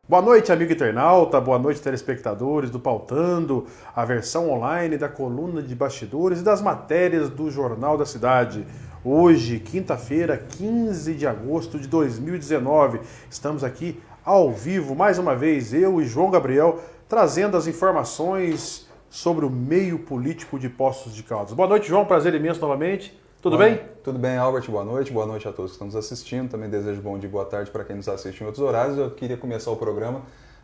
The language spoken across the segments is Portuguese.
Boa noite, amigo internauta, boa noite, telespectadores do Pautando, a versão online da coluna de bastidores e das matérias do Jornal da Cidade. Hoje, quinta-feira, 15 de agosto de 2019, estamos aqui ao vivo, mais uma vez, eu e João Gabriel, trazendo as informações sobre o meio político de Poços de Caldas. Boa noite, João, prazer imenso novamente. Tudo bem? Tudo bem, Albert, boa noite a todos que estão nos assistindo, também desejo bom dia e boa tarde para quem nos assiste em outros horários. Eu queria começar o programa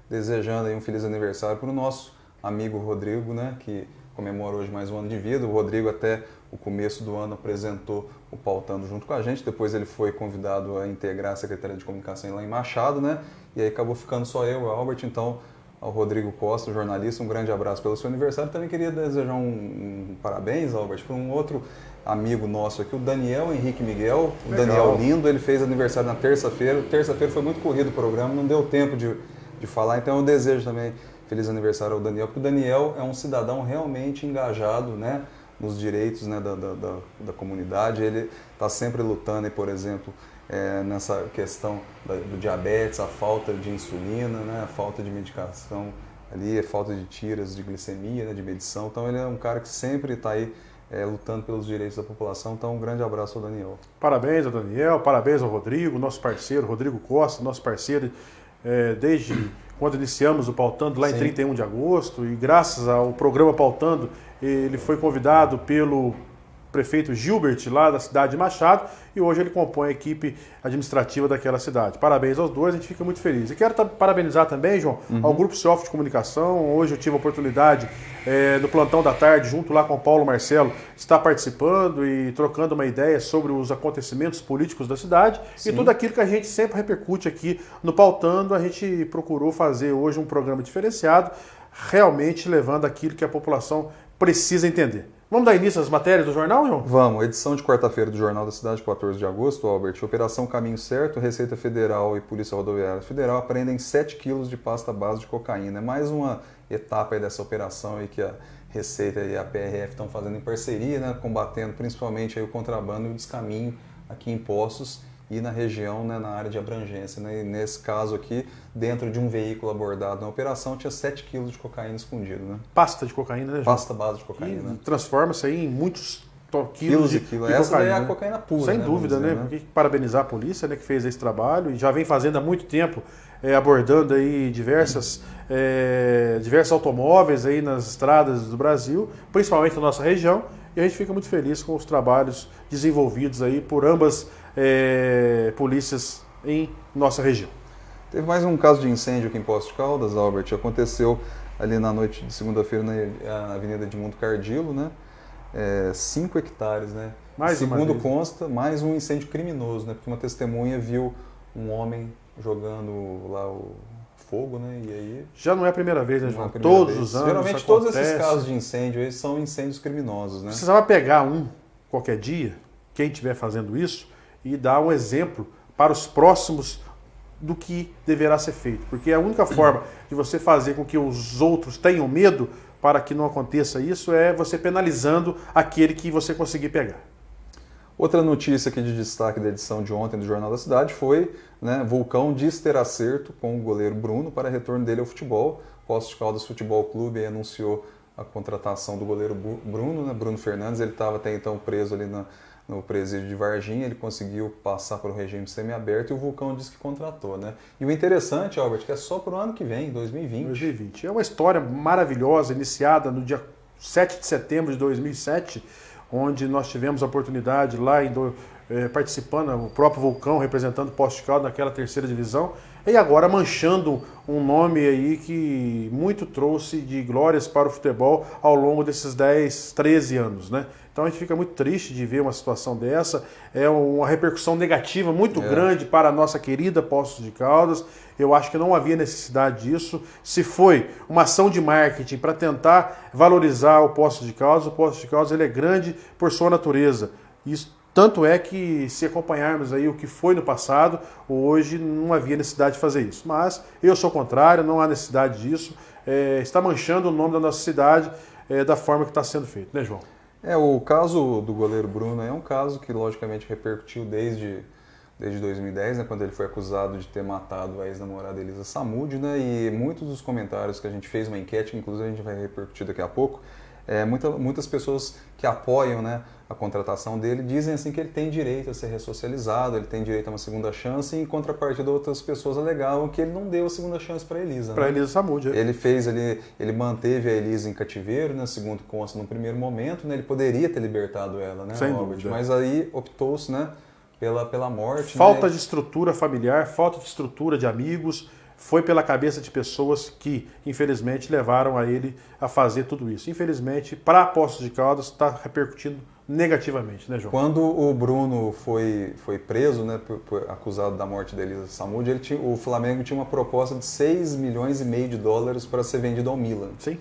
desejando aí um feliz aniversário para o nosso amigo Rodrigo, né, que comemora hoje mais um ano de vida. O Rodrigo até o começo do ano apresentou o Pautando junto com a gente, depois ele foi convidado a integrar a Secretaria de Comunicação lá em Machado, né, e aí acabou ficando só eu, o Albert, então ao Rodrigo Costa, jornalista, um grande abraço pelo seu aniversário. Também queria desejar um parabéns, Albert, para um outro amigo nosso aqui, o Daniel Henrique Miguel, o Legal. Daniel Lindo, ele fez aniversário na terça-feira. Terça-feira foi muito corrido o programa, não deu tempo de falar, então eu desejo também feliz aniversário ao Daniel, porque o Daniel é um cidadão realmente engajado, né, nos direitos, né, da comunidade. Ele está sempre lutando, por exemplo, nessa questão do diabetes, a falta de insulina, né, a falta de medicação ali, a falta de tiras de glicemia, né, de medição. Então ele é um cara que sempre está aí lutando pelos direitos da população. Então um grande abraço ao Daniel. Parabéns ao Daniel, parabéns ao Rodrigo, nosso parceiro, Rodrigo Costa, nosso parceiro desde quando iniciamos o Pautando lá em 31 de agosto, e graças ao programa Pautando, ele foi convidado pelo prefeito Gilbert, lá da cidade de Machado, e hoje ele compõe a equipe administrativa daquela cidade. Parabéns aos dois, a gente fica muito feliz. E quero parabenizar também, João, ao Grupo Cioff de Comunicação. Hoje eu tive a oportunidade, no plantão da tarde, junto lá com o Paulo Marcelo, estar participando e trocando uma ideia sobre os acontecimentos políticos da cidade. Sim. E tudo aquilo que a gente sempre repercute aqui no Pautando. A gente procurou fazer hoje um programa diferenciado, realmente levando aquilo que a população precisa entender. Vamos dar início às matérias do jornal, João? Vamos. Edição de quarta-feira do Jornal da Cidade, 14 de agosto, Albert. Operação Caminho Certo, Receita Federal e Polícia Rodoviária Federal apreendem 7 quilos de pasta base de cocaína. É mais uma etapa aí dessa operação aí que a Receita e a PRF estão fazendo em parceria, né, combatendo principalmente aí o contrabando e o descaminho aqui em Poços e na região, né, na área de abrangência, né? E nesse caso aqui, dentro de um veículo abordado na operação, tinha 7 quilos de cocaína escondido, né? Pasta de cocaína, né, João? Pasta base de cocaína. E transforma-se aí em muitos quilos de Essa cocaína. é a cocaína pura, sem né, dúvida, dizer, né? Porque parabenizar a polícia, né, que fez esse trabalho e já vem fazendo há muito tempo, abordando aí diversos automóveis aí nas estradas do Brasil, principalmente na nossa região, e a gente fica muito feliz com os trabalhos desenvolvidos aí por ambas polícias em nossa região. Teve mais um caso de incêndio aqui em Poços de Caldas, Albert. Aconteceu ali na noite de segunda-feira na Avenida Edmundo Cardilo, né? 5 hectares, né? Segundo consta, mais um incêndio criminoso, né? Porque uma testemunha viu um homem jogando lá o fogo, né? E aí... Já não é a primeira vez, né, João? Todos os anos. Geralmente todos esses casos de incêndio aí são incêndios criminosos, né? Você vai pegar um qualquer dia, quem estiver fazendo isso, e dar um exemplo para os próximos do que deverá ser feito. Porque a única forma de você fazer com que os outros tenham medo para que não aconteça isso é você penalizando aquele que você conseguir pegar. Outra notícia aqui de destaque da edição de ontem do Jornal da Cidade foi, né, Vulcão diz ter acerto com o goleiro Bruno para retorno dele ao futebol. Poços de Caldas Futebol Clube anunciou a contratação do goleiro Bruno, né, Bruno Fernandes. Ele estava até então preso ali no presídio de Varginha, ele conseguiu passar para o regime semiaberto e o Vulcão disse que contratou, né? E o interessante, Albert, que é só para o ano que vem, 2020. 2020. É uma história maravilhosa, iniciada no dia 7 de setembro de 2007, onde nós tivemos a oportunidade lá, participando, o próprio Vulcão representando o Poços de Caldas naquela terceira divisão, e agora manchando um nome aí que muito trouxe de glórias para o futebol ao longo desses 10, 13 anos, né? Então a gente fica muito triste de ver uma situação dessa, é uma repercussão negativa muito grande para a nossa querida Poços de Caldas. Eu acho que não havia necessidade disso. Se foi uma ação de marketing para tentar valorizar o Poços de Caldas ele é grande por sua natureza. Isso, tanto é que, se acompanharmos aí o que foi no passado, hoje não havia necessidade de fazer isso. Mas eu sou contrário, não há necessidade disso. Está manchando o nome da nossa cidade da forma que está sendo feito, né, João? O caso do goleiro Bruno é um caso que logicamente repercutiu desde desde 2010, né, quando ele foi acusado de ter matado a ex-namorada Elisa Samúdio, né, e muitos dos comentários que a gente fez uma enquete, que inclusive a gente vai repercutir daqui a pouco, muitas pessoas que apoiam, né, a contratação dele dizem assim que ele tem direito a ser ressocializado, ele tem direito a uma segunda chance, e em contrapartida outras pessoas alegavam que ele não deu a segunda chance para Elisa. Para né? Elisa Samúdio. Ele manteve a Elisa em cativeiro, né, segundo consta no primeiro momento, né, ele poderia ter libertado ela, né, Sem Albert? dúvida. Mas aí optou-se, né, pela morte. Falta né? de estrutura familiar, falta de estrutura de amigos, foi pela cabeça de pessoas que, infelizmente, levaram a ele a fazer tudo isso. Infelizmente, para Poços de Caldas, está repercutindo negativamente, né, João? Quando o Bruno foi preso, né, acusado da morte da Elisa Samúdio, o Flamengo tinha uma proposta de 6,5 milhões de dólares para ser vendido ao Milan. Sim.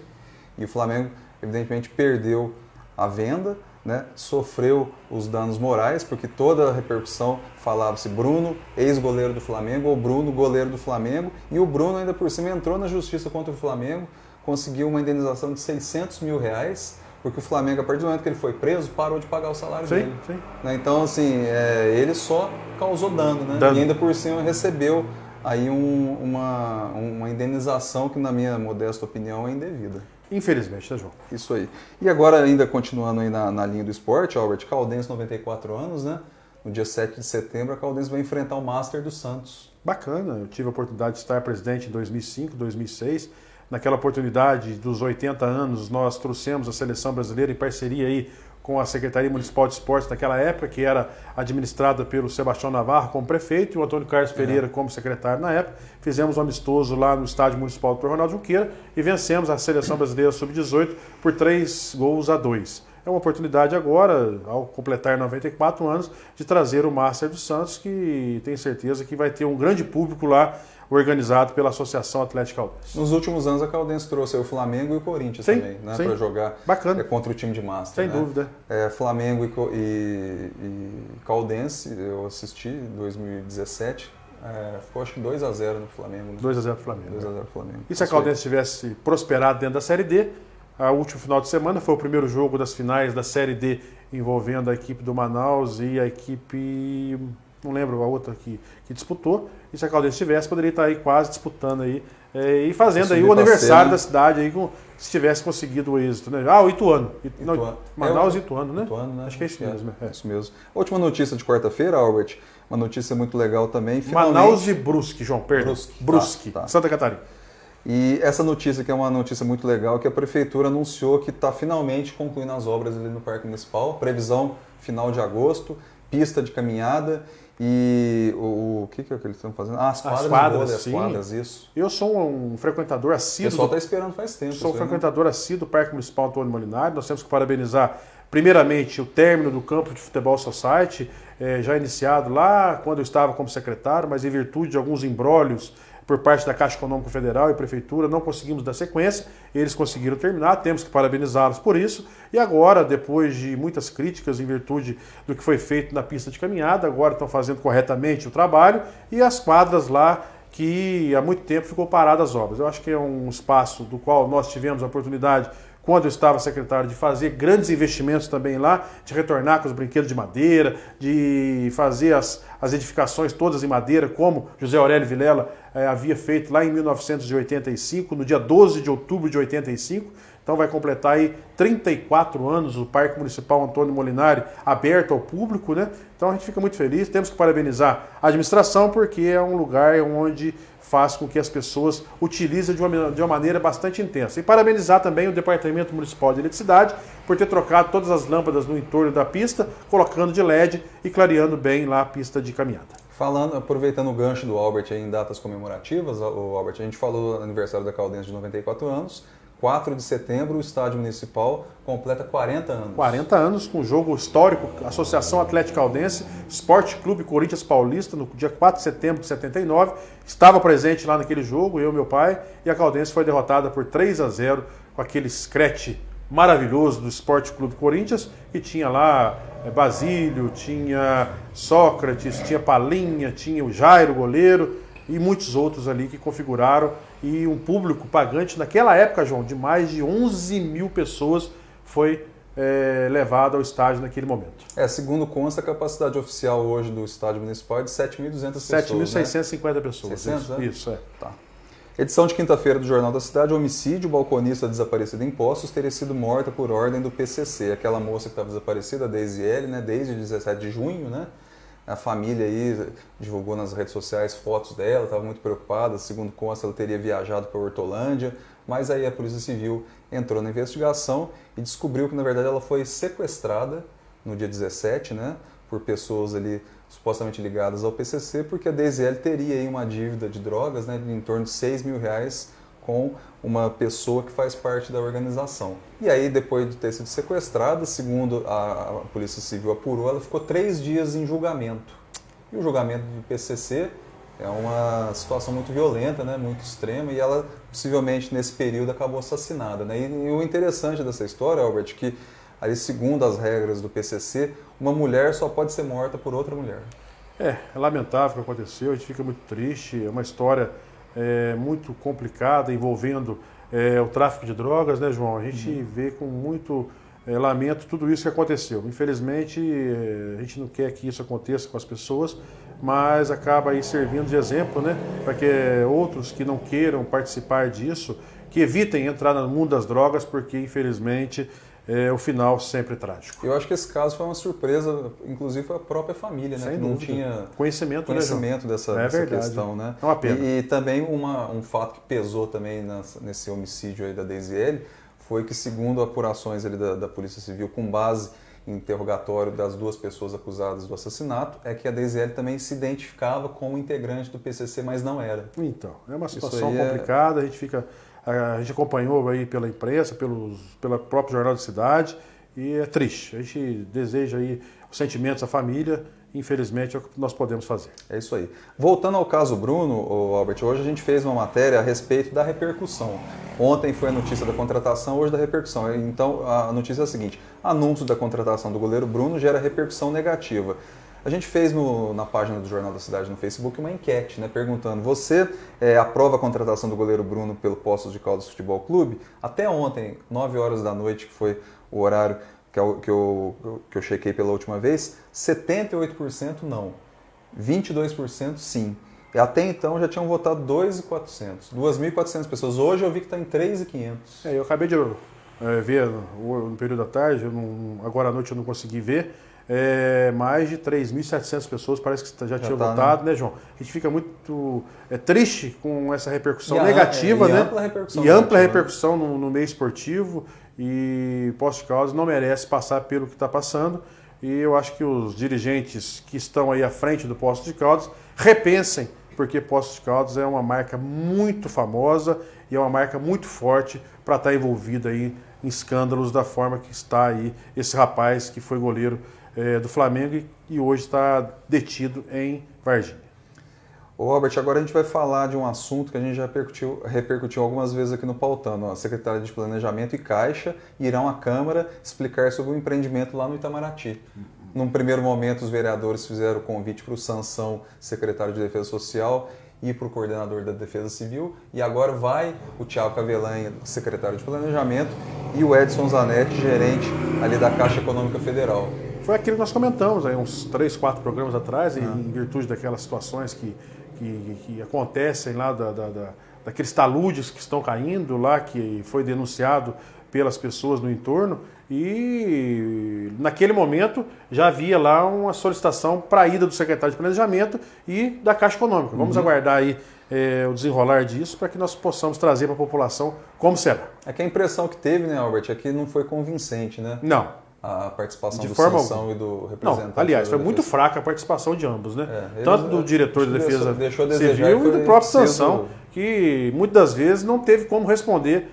E o Flamengo, evidentemente, perdeu a venda, né, sofreu os danos morais, porque toda a repercussão falava-se Bruno, ex-goleiro do Flamengo, ou Bruno, goleiro do Flamengo, e o Bruno ainda por cima entrou na justiça contra o Flamengo, conseguiu uma indenização de 600 mil reais, porque o Flamengo, a partir do momento que ele foi preso, parou de pagar o salário dele. Sim. Né, então, assim, ele só causou dano, né? E ainda por cima recebeu aí uma indenização que, na minha modesta opinião, é indevida. Infelizmente, né, João? Isso aí. E agora, ainda continuando aí na linha do esporte, Albert, Caldense, 94 anos, né? No dia 7 de setembro, a Caldense vai enfrentar o Master do Santos. Bacana, eu tive a oportunidade de estar presidente em 2005, 2006. Naquela oportunidade dos 80 anos, nós trouxemos a seleção brasileira em parceria aí com a Secretaria Municipal de Esportes naquela época, que era administrada pelo Sebastião Navarro como prefeito e o Antônio Carlos Pereira como secretário na época. Fizemos um amistoso lá no Estádio Municipal do Ronaldo Junqueira e vencemos a seleção brasileira sub-18 por 3-2. É uma oportunidade agora, ao completar 94 anos, de trazer o Master do Santos, que tenho certeza que vai ter um grande público lá, organizado pela Associação Atlética Caldense. Nos últimos anos, a Caldense trouxe o Flamengo e o Corinthians também, né, para jogar contra o time de Master. Sem dúvida. Flamengo e Caldense, eu assisti em 2017, ficou acho que 2-0 no Flamengo. Né? 2-0 pro Flamengo. 2-0 pro Flamengo. E se a Caldense tivesse prosperado dentro da Série D, o último final de semana foi o primeiro jogo das finais da Série D, envolvendo a equipe do Manaus e a equipe, não lembro a outra que disputou, e se a Caldense tivesse, poderia estar aí quase disputando aí, e fazendo aí o aniversário da cidade, aí, se tivesse conseguido o êxito. Né? O Ituano. Manaus e Ituano, né? Ituano, né? Acho que é isso mesmo. Isso mesmo. A última notícia de quarta-feira, Albert, uma notícia muito legal também. Manaus e Brusque, João, perdão. Brusque, tá. Santa Catarina. E essa notícia, que é uma notícia muito legal, que a Prefeitura anunciou que está finalmente concluindo as obras ali no Parque Municipal, previsão final de agosto, pista de caminhada e o que é que eles estão fazendo? As quadras, isso. Eu sou um frequentador assíduo. O pessoal está esperando faz tempo. Sou um frequentador assíduo do Parque Municipal Antônio Molinari. Nós temos que parabenizar, primeiramente, o término do Campo de Futebol Society, já iniciado lá quando eu estava como secretário, mas em virtude de alguns imbrólios por parte da Caixa Econômica Federal e Prefeitura, não conseguimos dar sequência, eles conseguiram terminar, temos que parabenizá-los por isso, e agora, depois de muitas críticas em virtude do que foi feito na pista de caminhada, agora estão fazendo corretamente o trabalho, e as quadras lá, que há muito tempo ficou parada as obras. Eu acho que é um espaço do qual nós tivemos a oportunidade, quando eu estava secretário, de fazer grandes investimentos também lá, de retornar com os brinquedos de madeira, de fazer as edificações todas em madeira, como José Aurélio Vilela havia feito lá em 1985, no dia 12 de outubro de 85. Então vai completar aí 34 anos o Parque Municipal Antônio Molinari aberto ao público, né? Então a gente fica muito feliz, temos que parabenizar a administração, porque é um lugar onde faz com que as pessoas utilizem de uma maneira bastante intensa. E parabenizar também o Departamento Municipal de Eletricidade por ter trocado todas as lâmpadas no entorno da pista, colocando de LED e clareando bem lá a pista de caminhada. Aproveitando o gancho do Albert aí em datas comemorativas, Albert, a gente falou do aniversário da Caldense de 94 anos, 4 de setembro, o Estádio Municipal completa 40 anos. 40 anos, com um jogo histórico, Associação Atlética Caldense, Esporte Clube Corinthians Paulista, no dia 4 de setembro de 79. Estava presente lá naquele jogo, eu e meu pai, e a Caldense foi derrotada por 3-0 com aquele scratch maravilhoso do Esporte Clube Corinthians, que tinha lá Basílio, tinha Sócrates, tinha Palinha, tinha o Jairo, goleiro, e muitos outros ali que configuraram, e um público pagante naquela época, João, de mais de 11 mil pessoas foi levado ao estádio naquele momento. Segundo consta, a capacidade oficial hoje do estádio municipal é de 7.200 pessoas. 7.650 pessoas. 600, né? Isso, é. Tá. Edição de quinta-feira do Jornal da Cidade: homicídio, balconista desaparecida em Poços teria sido morta por ordem do PCC. Aquela moça que estava desaparecida, a Deise L, né, desde 17 de junho, né? A família aí divulgou nas redes sociais fotos dela, estava muito preocupada. Segundo consta, ela teria viajado para Hortolândia, mas aí a Polícia Civil entrou na investigação e descobriu que, na verdade, ela foi sequestrada no dia 17, né, por pessoas ali supostamente ligadas ao PCC, porque a DZL teria aí uma dívida de drogas, né, de em torno de R$6.000 com uma pessoa que faz parte da organização. E aí, depois de ter sido sequestrada, segundo a Polícia Civil apurou, ela ficou 3 dias em julgamento. E o julgamento do PCC é uma situação muito violenta, né, muito extrema, e ela possivelmente nesse período acabou assassinada, né? E o interessante dessa história, Albert, que ali, segundo as regras do PCC, uma mulher só pode ser morta por outra mulher. É lamentável o que aconteceu, a gente fica muito triste, é uma história muito complicada envolvendo o tráfico de drogas, né, João? A gente vê com muito lamento tudo isso que aconteceu. Infelizmente, a gente não quer que isso aconteça com as pessoas, mas acaba aí servindo de exemplo, né, para que outros que não queiram participar disso, que evitem entrar no mundo das drogas, porque infelizmente o final sempre é trágico. Eu acho que esse caso foi uma surpresa, inclusive foi a própria família, né, Sem que dúvida. Não tinha conhecimento dessa questão, né? É uma pena. E também um fato que pesou também nesse homicídio aí da Deise L foi que, segundo apurações ali da Polícia Civil, com base em interrogatório das 2 pessoas acusadas do assassinato, é que a Deise L também se identificava como integrante do PCC, mas não era. Então, é uma situação complicada, a gente acompanhou aí pela imprensa, pelo próprio Jornal da Cidade, e é triste. A gente deseja aí os sentimentos à família, infelizmente é o que nós podemos fazer. É isso aí. Voltando ao caso Bruno, Albert, hoje a gente fez uma matéria a respeito da repercussão. Ontem foi a notícia da contratação, hoje da repercussão. Então a notícia é a seguinte: anúncio da contratação do goleiro Bruno gera repercussão negativa. A gente fez na página do Jornal da Cidade no Facebook uma enquete, né, perguntando: você aprova a contratação do goleiro Bruno pelo Poços de Caldas Futebol Clube? Até ontem, 9 horas da noite, que foi o horário que eu chequei pela última vez, 78% não, 22% sim. E até então já tinham votado 2.400 pessoas. Hoje eu vi que está em 3.500. Eu acabei de ver no período da tarde, agora à noite eu não consegui ver. Mais de 3.700 pessoas parece que já tinham votado, né, João? A gente fica muito triste com essa repercussão negativa, né? Ampla repercussão no meio esportivo, e Poços de Caldas não merece passar pelo que está passando, e eu acho que os dirigentes que estão aí à frente do Poços de Caldas repensem, porque Poços de Caldas é uma marca muito famosa e é uma marca muito forte para estar envolvida aí em escândalos da forma que está aí esse rapaz que foi goleiro do Flamengo e hoje está detido em Varginha. Ô Robert, agora a gente vai falar de um assunto que a gente já repercutiu algumas vezes aqui no Pautano. A Secretaria de Planejamento e Caixa irão à Câmara explicar sobre o empreendimento lá no Itamaraty. Num primeiro momento, os vereadores fizeram o convite para o Sansão, secretário de Defesa Social, e para o coordenador da Defesa Civil, e agora vai o Thiago Cavelanha, secretário de Planejamento, e o Edson Zanetti, gerente ali da Caixa Econômica Federal. Foi aquilo que nós comentamos aí uns 3, 4 programas atrás, em virtude daquelas situações que acontecem lá, daqueles taludes que estão caindo lá, que foi denunciado pelas pessoas no entorno, e naquele momento já havia lá uma solicitação para a ida do secretário de Planejamento e da Caixa Econômica. Vamos aguardar aí o desenrolar disso para que nós possamos trazer para a população como será. É que a impressão que teve, né, Albert, é que não foi convincente, né? Não. A participação do Sansão e do representante. Não, aliás, foi muito fraca a participação de ambos, né? Tanto do diretor da Defesa Civil e do próprio Sansão, que muitas das vezes não teve como responder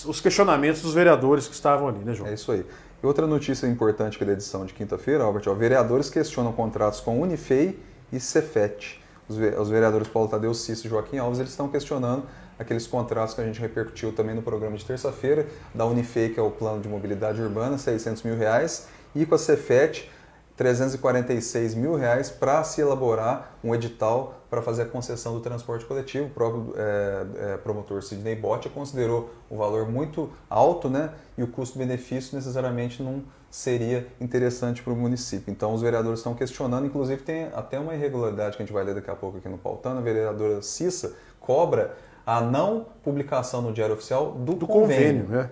os questionamentos dos vereadores que estavam ali, né, João? É isso aí. E outra notícia importante que é da edição de quinta-feira, Albert, vereadores questionam contratos com Unifei e Cefet. Os vereadores Paulo Tadeu, Cício e Joaquim Alves, eles estão questionando aqueles contratos que a gente repercutiu também no programa de terça-feira, da Unifei, que é o Plano de Mobilidade Urbana, R$600 mil, e com a Cefet, R$346 mil para se elaborar um edital para fazer a concessão do transporte coletivo. O próprio promotor Sidney Boccia considerou o valor muito alto, né? E o custo-benefício necessariamente não seria interessante para o município. Então os vereadores estão questionando, inclusive tem até uma irregularidade que a gente vai ler daqui a pouco aqui no Pautando. A vereadora Cissa cobra a não publicação no Diário Oficial do convênio. Né?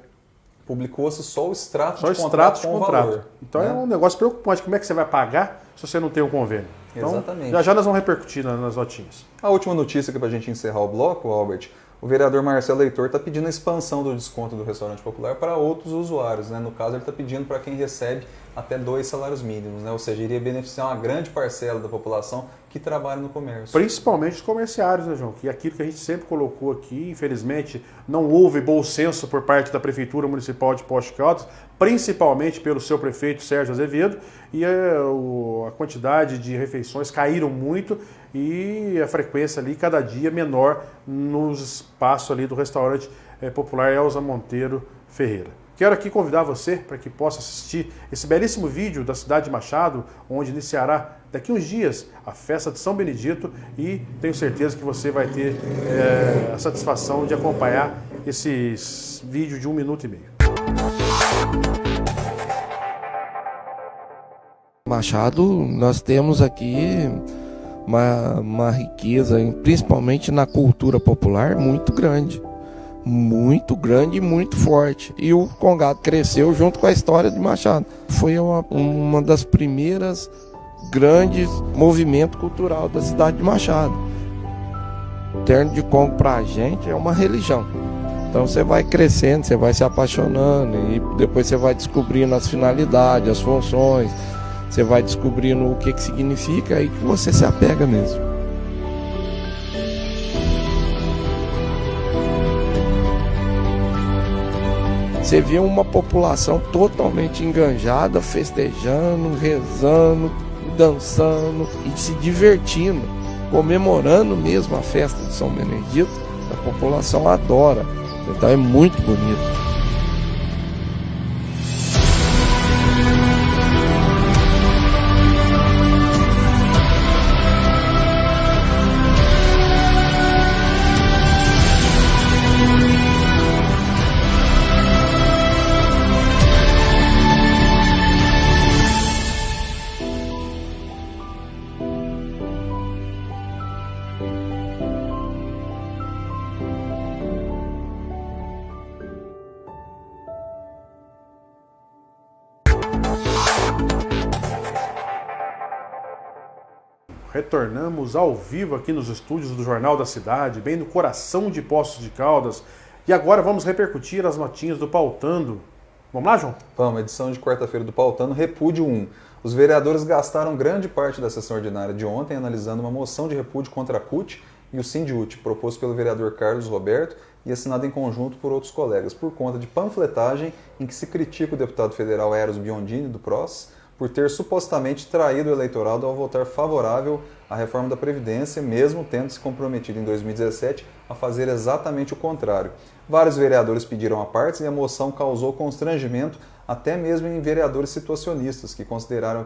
Publicou-se só o extrato de contrato com o valor. Então é um negócio preocupante. Como é que você vai pagar se você não tem um convênio? Então, exatamente. Já nós vamos repercutir nas notinhas. A última notícia aqui para a gente encerrar o bloco, Albert, o vereador Marcelo Leitor está pedindo a expansão do desconto do restaurante popular para outros usuários. Né? No caso, ele está pedindo para quem recebe até 2 salários mínimos, né? Ou seja, iria beneficiar uma grande parcela da população que trabalha no comércio. Principalmente os comerciários, né, João? Que é aquilo que a gente sempre colocou aqui, infelizmente, não houve bom senso por parte da Prefeitura Municipal de Poços de Caldas, principalmente pelo seu prefeito Sérgio Azevedo, e a quantidade de refeições caíram muito e a frequência ali cada dia menor nos espaços ali do restaurante popular Elza Monteiro Ferreira. Quero aqui convidar você para que possa assistir esse belíssimo vídeo da cidade de Machado, onde iniciará daqui uns dias a festa de São Benedito, e tenho certeza que você vai ter a satisfação de acompanhar esse vídeo de 1 minuto e meio. Machado, nós temos aqui uma riqueza, principalmente na cultura popular, muito grande e muito forte. E o Congado cresceu junto com a história de Machado. Foi uma das primeiras grandes movimentos cultural da cidade de Machado. O Terno de Congo para a gente é uma religião. Então você vai crescendo, você vai se apaixonando e depois você vai descobrindo as finalidades, as funções, você vai descobrindo o que significa, aí que você se apega mesmo. Você vê uma população totalmente enganjada, festejando, rezando, dançando e se divertindo, comemorando mesmo a festa de São Benedito. A população adora, então é muito bonito. Retornamos ao vivo aqui nos estúdios do Jornal da Cidade, bem no coração de Poços de Caldas. E agora vamos repercutir as notinhas do Pautando. Vamos lá, João? Vamos, edição de quarta-feira do Pautando, repúdio 1. Os vereadores gastaram grande parte da sessão ordinária de ontem analisando uma moção de repúdio contra a CUT e o Sindiúti, proposto pelo vereador Carlos Roberto e assinado em conjunto por outros colegas, por conta de panfletagem em que se critica o deputado federal Eros Biondini, do PROS, por ter supostamente traído o eleitorado ao votar favorável à reforma da Previdência, mesmo tendo se comprometido em 2017 a fazer exatamente o contrário. Vários vereadores pediram a partes e a moção causou constrangimento até mesmo em vereadores situacionistas, que consideraram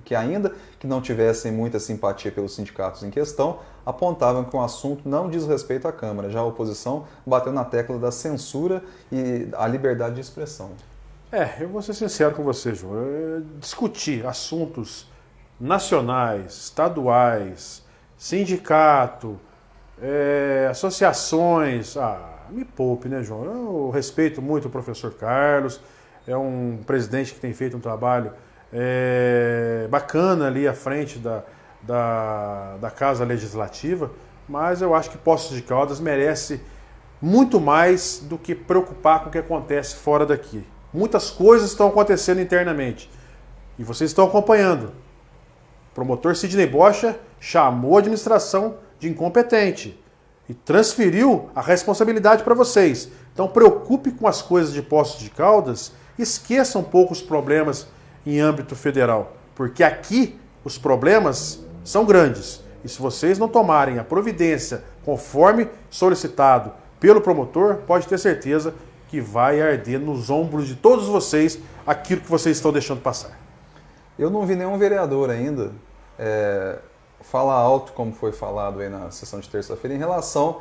que ainda que não tivessem muita simpatia pelos sindicatos em questão, apontavam que o assunto não diz respeito à Câmara. Já a oposição bateu na tecla da censura e a liberdade de expressão. Eu vou ser sincero com você, João. Discutir assuntos nacionais, estaduais, sindicato, associações, me poupe, né, João? Eu respeito muito o professor Carlos, é um presidente que tem feito um trabalho bacana ali à frente da Casa Legislativa, mas eu acho que Poços de Caldas merece muito mais do que preocupar com o que acontece fora daqui. Muitas coisas estão acontecendo internamente e vocês estão acompanhando. O promotor Sidney Boccia chamou a administração de incompetente e transferiu a responsabilidade para vocês. Então preocupe com as coisas de Poços de Caldas, esqueça um pouco os problemas em âmbito federal, porque aqui os problemas são grandes e se vocês não tomarem a providência conforme solicitado pelo promotor, pode ter certeza que vai arder nos ombros de todos vocês aquilo que vocês estão deixando passar. Eu não vi nenhum vereador ainda falar alto, como foi falado aí na sessão de terça-feira, em relação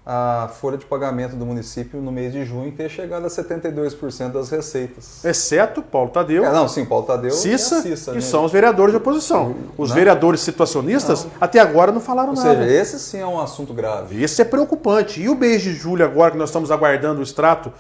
à folha de pagamento do município no mês de junho ter chegado a 72% das receitas. Exceto Paulo Tadeu, Paulo Tadeu Cissa, e a Cissa, que né? são os vereadores de oposição. Os Não. vereadores situacionistas até agora não falaram Ou nada. seja, esse sim é um assunto grave. Esse é preocupante. E o mês de julho agora, que nós estamos aguardando o extrato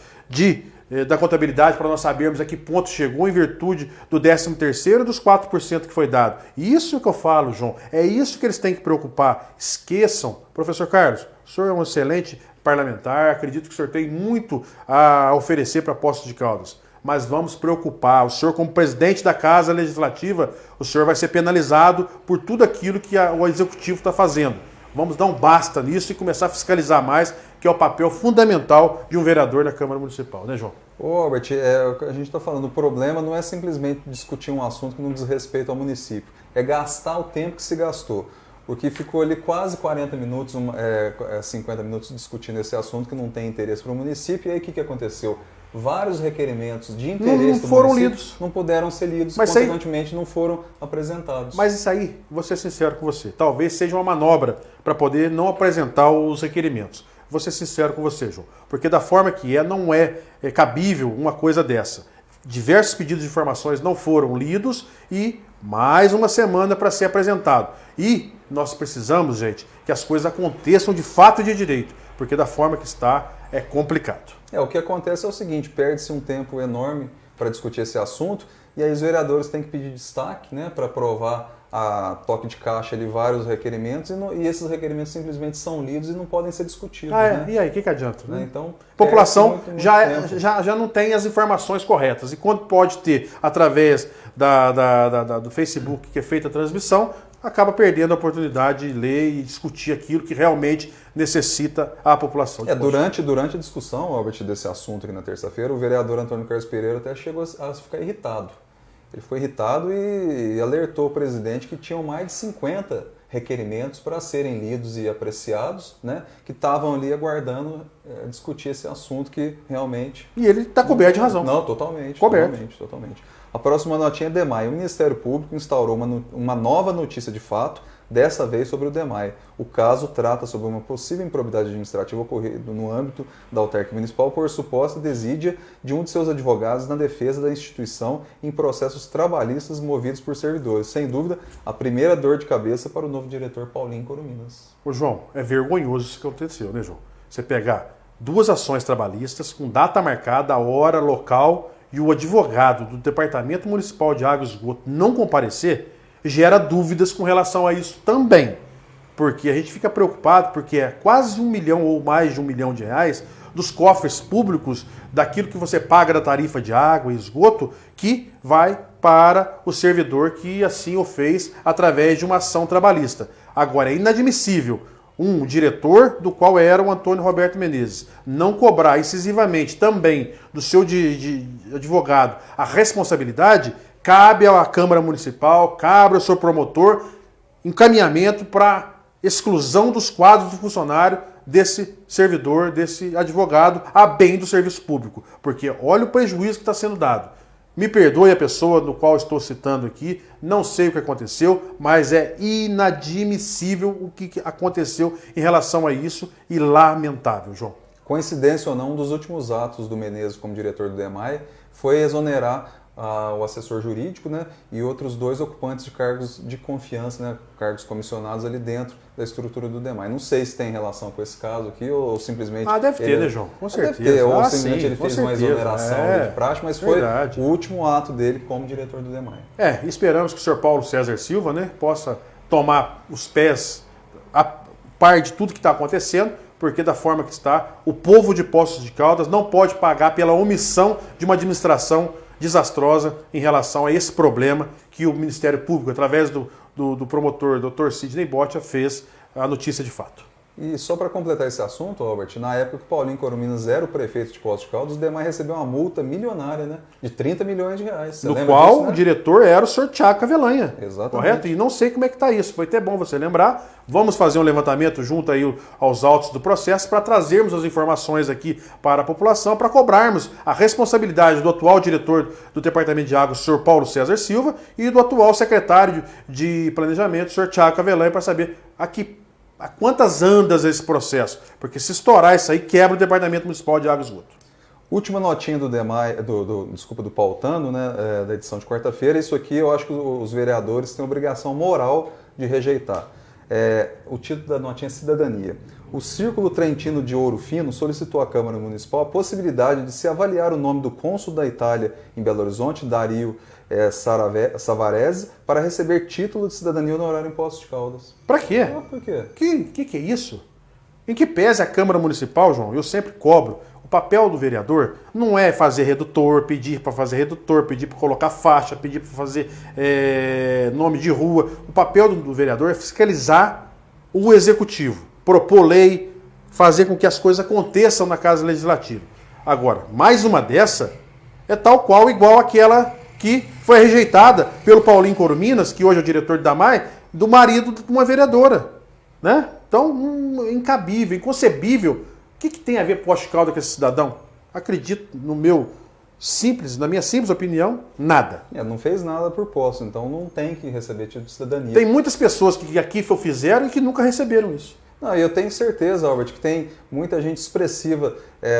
da contabilidade para nós sabermos a que ponto chegou em virtude do 13º e dos 4% que foi dado. Isso que eu falo, João, é isso que eles têm que preocupar. Esqueçam. Professor Carlos, o senhor é um excelente parlamentar, acredito que o senhor tem muito a oferecer para Poços de Caldas. Mas vamos preocupar. O senhor, como presidente da Casa Legislativa, o senhor vai ser penalizado por tudo aquilo que o Executivo está fazendo. Vamos dar um basta nisso e começar a fiscalizar mais, que é o papel fundamental de um vereador na Câmara Municipal, né, João? Ô, Albert, a gente está falando, o problema não é simplesmente discutir um assunto que não diz respeito ao município, é gastar o tempo que se gastou. Porque ficou ali quase 40 minutos, 50 minutos discutindo esse assunto que não tem interesse para o município, e aí o que aconteceu? Vários requerimentos de interesse do foram município lidos. não puderam ser lidos, Mas consequentemente não foram apresentados. Mas isso aí, vou ser sincero com você, talvez seja uma manobra para poder não apresentar os requerimentos. Vou ser sincero com você, João, porque da forma que não é cabível uma coisa dessa. Diversos pedidos de informações não foram lidos e mais uma semana para ser apresentado. E nós precisamos, gente, que as coisas aconteçam de fato e de direito, porque da forma que está é complicado. O que acontece é o seguinte, perde-se um tempo enorme para discutir esse assunto e aí os vereadores têm que pedir destaque, né, para aprovar a toque de caixa ali vários requerimentos e esses requerimentos simplesmente são lidos e não podem ser discutidos. Né? E aí, o que adianta? Né? Então, a população muito já não tem as informações corretas. E quando pode ter, através do Facebook, que é feita a transmissão, acaba perdendo a oportunidade de ler e discutir aquilo que realmente necessita a população. Durante a discussão, Albert, desse assunto aqui na terça-feira, o vereador Antônio Carlos Pereira até chegou a ficar irritado. Ele foi irritado e alertou o presidente que tinham mais de 50 requerimentos para serem lidos e apreciados, né, que estavam ali aguardando discutir esse assunto que realmente... E ele está coberto de razão. Não, totalmente. Coberto. Totalmente. A próxima notinha é DEMAI. O Ministério Público instaurou uma nova notícia de fato, dessa vez sobre o DEMAI. O caso trata sobre uma possível improbidade administrativa ocorrida no âmbito da autarquia municipal por suposta desídia de um de seus advogados na defesa da instituição em processos trabalhistas movidos por servidores. Sem dúvida, a primeira dor de cabeça para o novo diretor Paulinho Corominas. Ô João, é vergonhoso isso que aconteceu, né, João? Você pegar 2 ações trabalhistas com data marcada, hora, local, e o advogado do Departamento Municipal de Água e Esgoto não comparecer, gera dúvidas com relação a isso também. Porque a gente fica preocupado, porque é quase 1 milhão ou mais de 1 milhão de reais dos cofres públicos, daquilo que você paga da tarifa de água e esgoto, que vai para o servidor que assim o fez através de uma ação trabalhista. Agora, é inadmissível um diretor, do qual era o Antônio Roberto Menezes, não cobrar incisivamente também do seu de advogado a responsabilidade. Cabe à Câmara Municipal, cabe ao seu promotor, encaminhamento para exclusão dos quadros do funcionário desse servidor, desse advogado, a bem do serviço público. Porque olha o prejuízo que está sendo dado. Me perdoe a pessoa do qual estou citando aqui, não sei o que aconteceu, mas é inadmissível o que aconteceu em relação a isso e lamentável, João. Coincidência ou não, um dos últimos atos do Menezes como diretor do DEMAI foi exonerar o assessor jurídico, né, e outros 2 ocupantes de cargos de confiança, né, cargos comissionados ali dentro da estrutura do DEMAI. Não sei se tem relação com esse caso aqui ou simplesmente... deve ter, né, João? Com certeza. Deve ter, ou simplesmente sim, ele fez uma exoneração de praxe, mas foi o último ato dele como diretor do DEMAI. Esperamos que o senhor Paulo César Silva, né, possa tomar os pés a par de tudo que está acontecendo, porque da forma que está, o povo de Poços de Caldas não pode pagar pela omissão de uma administração desastrosa em relação a esse problema que o Ministério Público, através do promotor Dr. Sidney Botia, fez a notícia de fato. E só para completar esse assunto, Albert, na época que Paulinho Corominas era o prefeito de Poços de Caldas, o DEMAI recebeu uma multa milionária, né, de 30 milhões de reais. Você no lembra qual disso, né? o diretor era o Sr. Thiago Cavelanha. Exatamente. Correto? E não sei como é que está isso. Foi até bom você lembrar. Vamos fazer um levantamento junto aí aos autos do processo para trazermos as informações aqui para a população, para cobrarmos a responsabilidade do atual diretor do Departamento de Água, o Sr. Paulo César Silva, e do atual secretário de Planejamento, o Sr. Thiago Cavelanha, para saber a quantas andas esse processo. Porque se estourar isso aí, quebra o Departamento Municipal de Água e Esgoto. Última notinha do DEMAI, do Pautano, né, da edição de quarta-feira. Isso aqui eu acho que os vereadores têm obrigação moral de rejeitar. O título da notinha é Cidadania. O Círculo Trentino de Ouro Fino solicitou à Câmara Municipal a possibilidade de se avaliar o nome do cônsul da Itália em Belo Horizonte, Dario Savarese, para receber título de cidadania honorária em Poços de Caldas. Para quê? Por quê? Que é isso? Em que pese a Câmara Municipal, João, eu sempre cobro, o papel do vereador não é fazer redutor, pedir para fazer redutor, pedir para colocar faixa, pedir para fazer nome de rua. O papel do vereador é fiscalizar o executivo, propor lei, fazer com que as coisas aconteçam na Casa Legislativa. Agora, mais uma dessa é tal qual igual aquela que foi rejeitada pelo Paulinho Corominas, que hoje é o diretor da DAMAI, do marido de uma vereadora. Né? Então, incabível, inconcebível. O que tem a ver Poços de Caldas com esse cidadão? Acredito, na minha simples opinião, nada. Não fez nada por posse, então não tem que receber título de cidadania. Tem muitas pessoas que aqui fizeram e que nunca receberam isso. Não, eu tenho certeza, Albert, que tem muita gente expressiva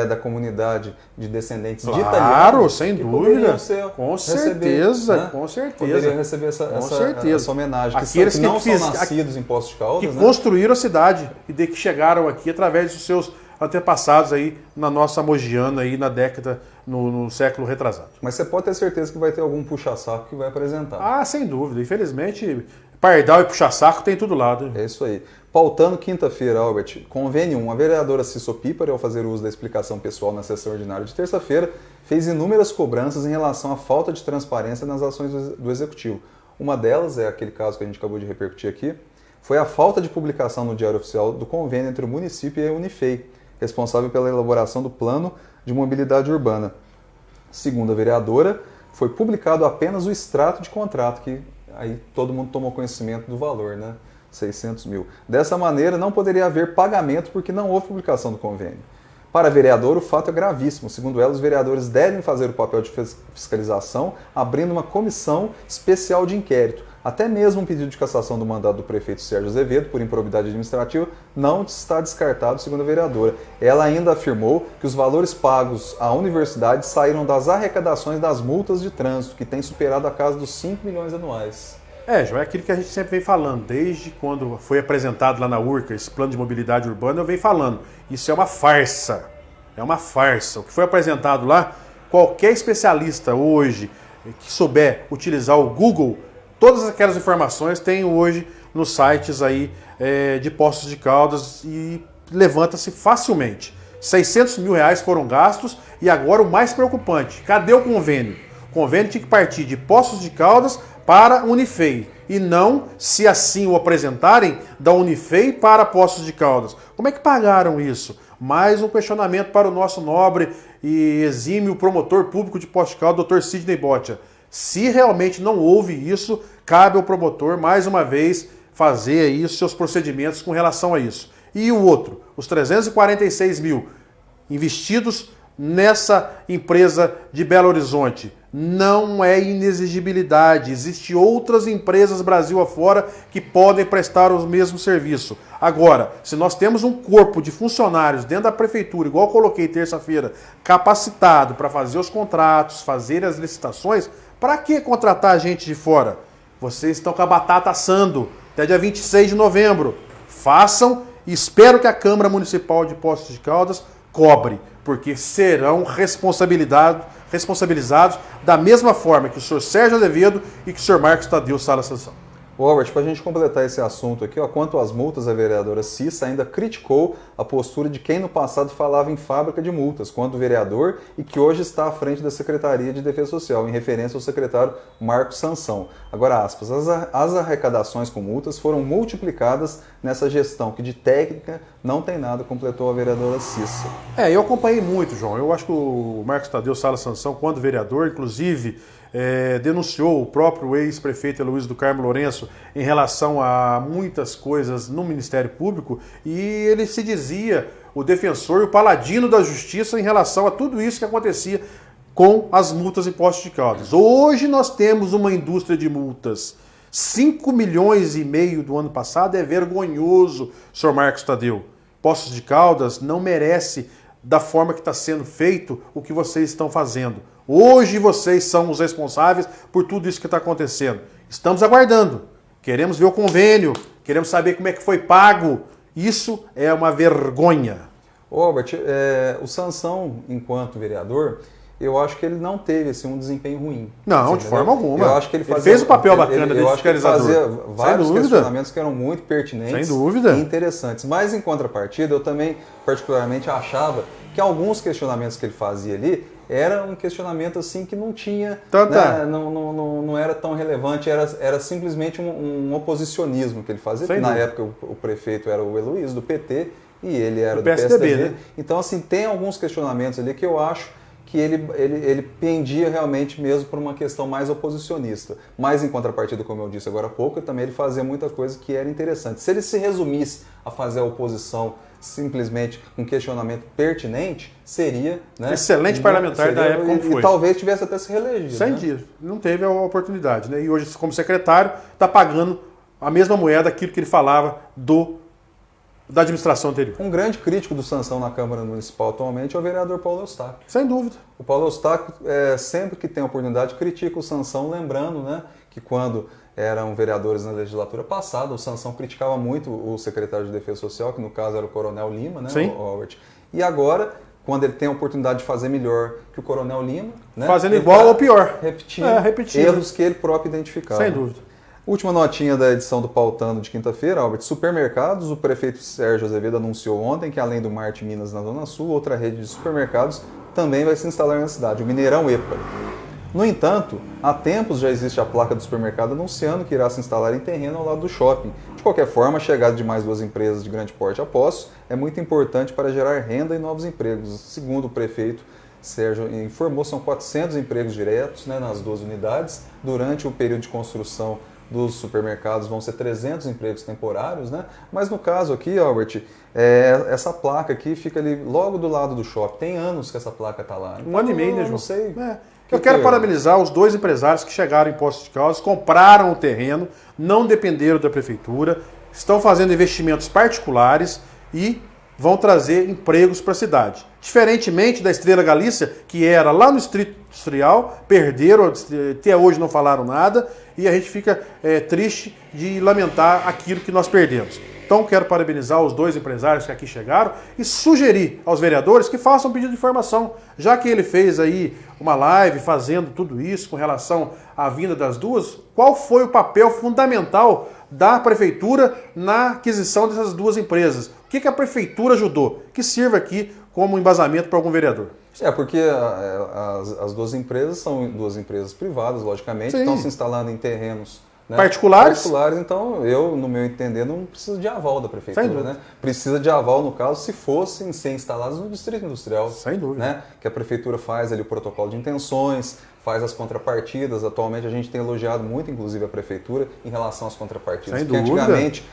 da comunidade de descendentes de italianos. Claro, sem dúvida. Com certeza, né? Com certeza. Poderiam receber essa homenagem. Aqueles que não são nascidos em Poços de Caldas, que né? construíram a cidade e que chegaram aqui através dos seus antepassados aí na nossa Mogiana aí na década, no século retrasado. Mas você pode ter certeza que vai ter algum puxa-saco que vai apresentar. Ah, sem dúvida. Infelizmente, pardal e puxa-saco tem tudo lado. É isso aí. Pautando quinta-feira, Albert, convênio 1. A vereadora Cisso Píparo, ao fazer uso da explicação pessoal na sessão ordinária de terça-feira, fez inúmeras cobranças em relação à falta de transparência nas ações do Executivo. Uma delas, é aquele caso que a gente acabou de repercutir aqui, foi a falta de publicação no Diário Oficial do convênio entre o município e a Unifei, responsável pela elaboração do Plano de Mobilidade Urbana. Segundo a vereadora, foi publicado apenas o extrato de contrato, que aí todo mundo tomou conhecimento do valor, né? 600 mil. Dessa maneira, não poderia haver pagamento porque não houve publicação do convênio. Para a vereadora, o fato é gravíssimo. Segundo ela, os vereadores devem fazer o papel de fiscalização, abrindo uma comissão especial de inquérito. Até mesmo um pedido de cassação do mandato do prefeito Sérgio Azevedo por improbidade administrativa não está descartado, segundo a vereadora. Ela ainda afirmou que os valores pagos à universidade saíram das arrecadações das multas de trânsito, que tem superado a casa dos 5 milhões anuais. João, é aquilo que a gente sempre vem falando, desde quando foi apresentado lá na URCA esse plano de mobilidade urbana, eu venho falando, isso é uma farsa, o que foi apresentado lá, qualquer especialista hoje que souber utilizar o Google, todas aquelas informações tem hoje nos sites aí de Poços de Caldas e levanta-se facilmente. 600 mil reais foram gastos e agora o mais preocupante, cadê o convênio? O convênio tinha que partir de Poços de Caldas para a Unifei, e não, se assim o apresentarem, da Unifei para Poços de Caldas. Como é que pagaram isso? Mais um questionamento para o nosso nobre e exímio promotor público de Poços de Caldas, Dr. Sidney Botia. Se realmente não houve isso, cabe ao promotor, mais uma vez, fazer aí os seus procedimentos com relação a isso. E o outro, os 346 mil investidos nessa empresa de Belo Horizonte. Não é inexigibilidade. Existem outras empresas Brasil afora que podem prestar o mesmo serviço. Agora, se nós temos um corpo de funcionários dentro da prefeitura, igual eu coloquei terça-feira, capacitado para fazer os contratos, fazer as licitações, para que contratar gente de fora? Vocês estão com a batata assando até dia 26 de novembro. Façam e espero que a Câmara Municipal de Poços de Caldas cobre, porque serão responsabilizados da mesma forma que o senhor Sérgio Azevedo e que o senhor Marcos Tadeu Sala Sansão. Albert, para a gente completar esse assunto aqui, quanto às multas, a vereadora Cissa ainda criticou a postura de quem no passado falava em fábrica de multas, quando vereador, e que hoje está à frente da Secretaria de Defesa Social, em referência ao secretário Marcos Sansão. Agora, aspas, as arrecadações com multas foram multiplicadas nessa gestão, que de técnica não tem nada, completou a vereadora Cissa. Eu acompanhei muito, João. Eu acho que o Marcos Tadeu Sala Sansão, quando vereador, inclusive, denunciou o próprio ex-prefeito Heloísio do Carmo Lourenço em relação a muitas coisas no Ministério Público, e ele se dizia o defensor e o paladino da justiça em relação a tudo isso que acontecia com as multas em Poços de Caldas. Hoje nós temos uma indústria de multas. 5,5 milhões do ano passado é vergonhoso, senhor Marcos Tadeu. Poços de Caldas não merece, da forma que está sendo feito, o que vocês estão fazendo. Hoje vocês são os responsáveis por tudo isso que está acontecendo. Estamos aguardando. Queremos ver o convênio, queremos saber como é que foi pago. Isso é uma vergonha. Albert, o Sansão, enquanto vereador, eu acho que ele não teve assim, um desempenho ruim. Não, de forma alguma. Eu acho que ele fez o papel bacana de fiscalizador. Ele fazia vários questionamentos que eram muito pertinentes e interessantes. Mas, em contrapartida, eu também, particularmente, achava que alguns questionamentos que ele fazia ali era um questionamento assim que não tinha, né, não era tão relevante, era simplesmente um oposicionismo que ele fazia. Na época, o prefeito era o Heloísio, do PT, e ele era do PSDB. Né? Então, assim, tem alguns questionamentos ali que eu acho que ele pendia realmente mesmo por uma questão mais oposicionista. Mas, em contrapartida, como eu disse agora há pouco, também ele fazia muita coisa que era interessante. Se ele se resumisse a fazer a oposição simplesmente um questionamento pertinente, seria... Né, excelente parlamentar da época como foi. E talvez tivesse até se reelegido. Sem dúvida. Não teve a oportunidade. Né? E hoje, como secretário, está pagando a mesma moeda aquilo que ele falava da administração anterior. Um grande crítico do Sansão na Câmara Municipal atualmente é o vereador Paulo Eustáquio. Sem dúvida. O Paulo Eustáquio, sempre que tem oportunidade, critica o Sansão, lembrando, né, que quando eram vereadores na legislatura passada, o Sansão criticava muito o secretário de Defesa Social, que no caso era o Coronel Lima, né, o Albert. E agora, quando ele tem a oportunidade de fazer melhor que o Coronel Lima... Né, fazendo igual ou pior. Repetindo erros que ele próprio identificava. Sem dúvida. Última notinha da edição do Pautando de quinta-feira, Albert. Supermercados, o prefeito Sérgio Azevedo anunciou ontem que, além do Marte Minas na Zona Sul, outra rede de supermercados também vai se instalar na cidade, o Mineirão EPA. No entanto, há tempos já existe a placa do supermercado anunciando que irá se instalar em terreno ao lado do shopping. De qualquer forma, a chegada de mais duas empresas de grande porte a Poços é muito importante para gerar renda e novos empregos. Segundo o prefeito Sérgio informou, são 400 empregos diretos, né, nas duas unidades. Durante o período de construção dos supermercados vão ser 300 empregos temporários, né? Mas no caso aqui, Albert, essa placa aqui fica ali logo do lado do shopping. Tem anos que essa placa está lá. Então, 1 ano e meio, né, João? Não sei. Eu quero parabenizar os dois empresários que chegaram em Poços de Caldas, compraram o terreno, não dependeram da prefeitura, estão fazendo investimentos particulares e vão trazer empregos para a cidade. Diferentemente da Estrela Galícia, que era lá no Distrito Industrial, perderam, até hoje não falaram nada, e a gente fica triste de lamentar aquilo que nós perdemos. Então quero parabenizar os dois empresários que aqui chegaram e sugerir aos vereadores que façam um pedido de informação. Já que ele fez aí uma live fazendo tudo isso com relação à vinda das duas, qual foi o papel fundamental da prefeitura na aquisição dessas duas empresas? O que a prefeitura ajudou? Que sirva aqui como embasamento para algum vereador. Porque as duas empresas são duas empresas privadas, logicamente, Sim. Estão se instalando em terrenos, né, particulares, então eu, no meu entender, não preciso de aval da prefeitura, né? Precisa de aval, no caso, se fossem ser instalados no Distrito Industrial. Sem dúvida. Né? Que a prefeitura faz ali o protocolo de intenções, faz as contrapartidas. Atualmente a gente tem elogiado muito, inclusive, a prefeitura em relação às contrapartidas. Sem porque dúvida. Antigamente,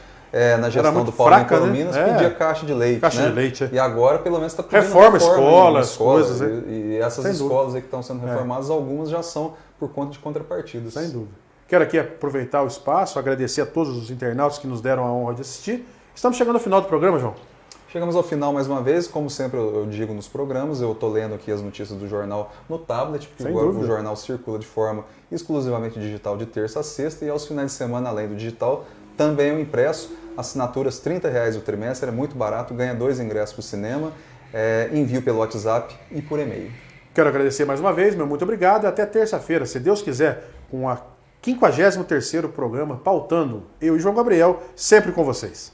na gestão do Paulo Minas, pedia caixa de leite. Caixa né? de leite. E agora, pelo menos, está pedindo reforma escolas, coisas. E essas escolas aí que estão sendo reformadas, algumas já são por conta de contrapartidas. Sem dúvida. Quero aqui aproveitar o espaço, agradecer a todos os internautas que nos deram a honra de assistir. Estamos chegando ao final do programa, João. Chegamos ao final mais uma vez, como sempre eu digo nos programas, eu estou lendo aqui as notícias do jornal no tablet, porque agora o jornal circula de forma exclusivamente digital de terça a sexta, e aos finais de semana, além do digital, também é o impresso, assinaturas R$30 o trimestre, é muito barato, ganha 2 ingressos para o cinema, envio pelo WhatsApp e por e-mail. Quero agradecer mais uma vez, meu muito obrigado, e até terça-feira, se Deus quiser, com a 53º programa Pautando, eu e João Gabriel, sempre com vocês.